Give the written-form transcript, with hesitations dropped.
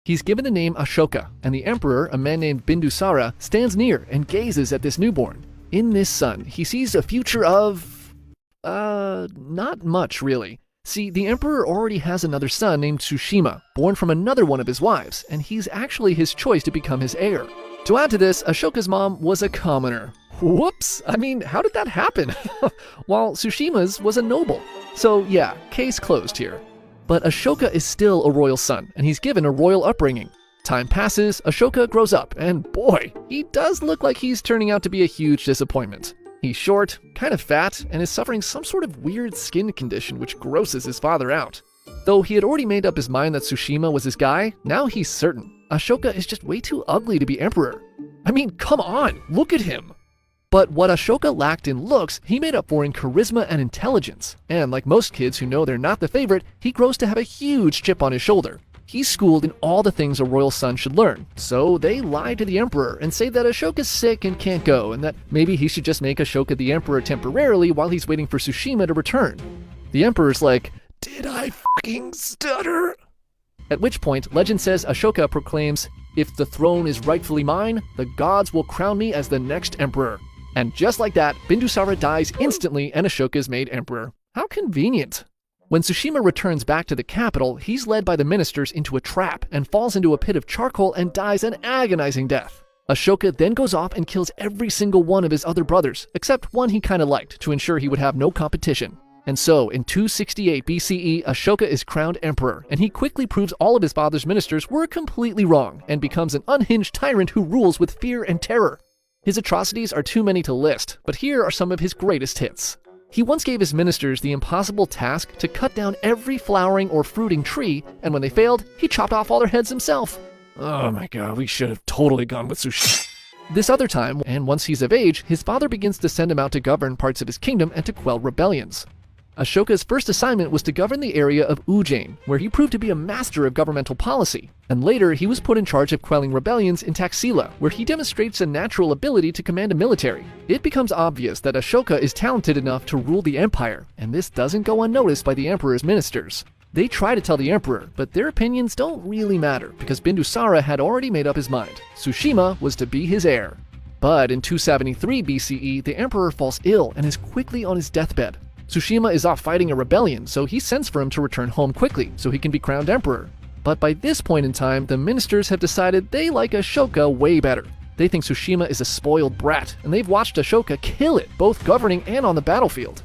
He's given the name Ashoka, and the emperor, a man named Bindusara, stands near and gazes at this newborn. In this son, he sees a future of... not much, really. See, the emperor already has another son named Tsushima, born from another one of his wives, and he's actually his choice to become his heir. To add to this, Ashoka's mom was a commoner. Whoops! I mean, how did that happen? While Tsushima's was a noble. So yeah, case closed here. But Ashoka is still a royal son, and he's given a royal upbringing. Time passes, Ashoka grows up, and boy, he does look like he's turning out to be a huge disappointment. He's short, kind of fat, and is suffering some sort of weird skin condition which grosses his father out. Though he had already made up his mind that Tsushima was his guy, now he's certain. Ashoka is just way too ugly to be emperor. I mean, come on, look at him! But what Ashoka lacked in looks, he made up for in charisma and intelligence. And like most kids who know they're not the favorite, he grows to have a huge chip on his shoulder. He's schooled in all the things a royal son should learn. So they lie to the emperor and say that Ashoka's sick and can't go, and that maybe he should just make Ashoka the emperor temporarily while he's waiting for Tsushima to return. The emperor's like, "Did I fucking stutter?" At which point, legend says Ashoka proclaims, "If the throne is rightfully mine, the gods will crown me as the next emperor." And just like that, Bindusara dies instantly and Ashoka is made emperor. How convenient. When Tsushima returns back to the capital, he's led by the ministers into a trap and falls into a pit of charcoal and dies an agonizing death. Ashoka then goes off and kills every single one of his other brothers, except one he kinda liked, to ensure he would have no competition. And so, in 268 BCE, Ashoka is crowned emperor, and he quickly proves all of his father's ministers were completely wrong, and becomes an unhinged tyrant who rules with fear and terror. His atrocities are too many to list, but here are some of his greatest hits. He once gave his ministers the impossible task to cut down every flowering or fruiting tree, and when they failed, he chopped off all their heads himself. Oh my god, we should have totally gone with Tsushima. This other time, and once he's of age, his father begins to send him out to govern parts of his kingdom and to quell rebellions. Ashoka's first assignment was to govern the area of Ujjain, where he proved to be a master of governmental policy. And later, he was put in charge of quelling rebellions in Taxila, where he demonstrates a natural ability to command a military. It becomes obvious that Ashoka is talented enough to rule the empire, and this doesn't go unnoticed by the emperor's ministers. They try to tell the emperor, but their opinions don't really matter, because Bindusara had already made up his mind. Tsushima was to be his heir. But in 273 BCE, the emperor falls ill and is quickly on his deathbed. Tsushima is off fighting a rebellion, so he sends for him to return home quickly so he can be crowned emperor. But by this point in time, the ministers have decided they like Ashoka way better. They think Tsushima is a spoiled brat, and they've watched Ashoka kill it, both governing and on the battlefield.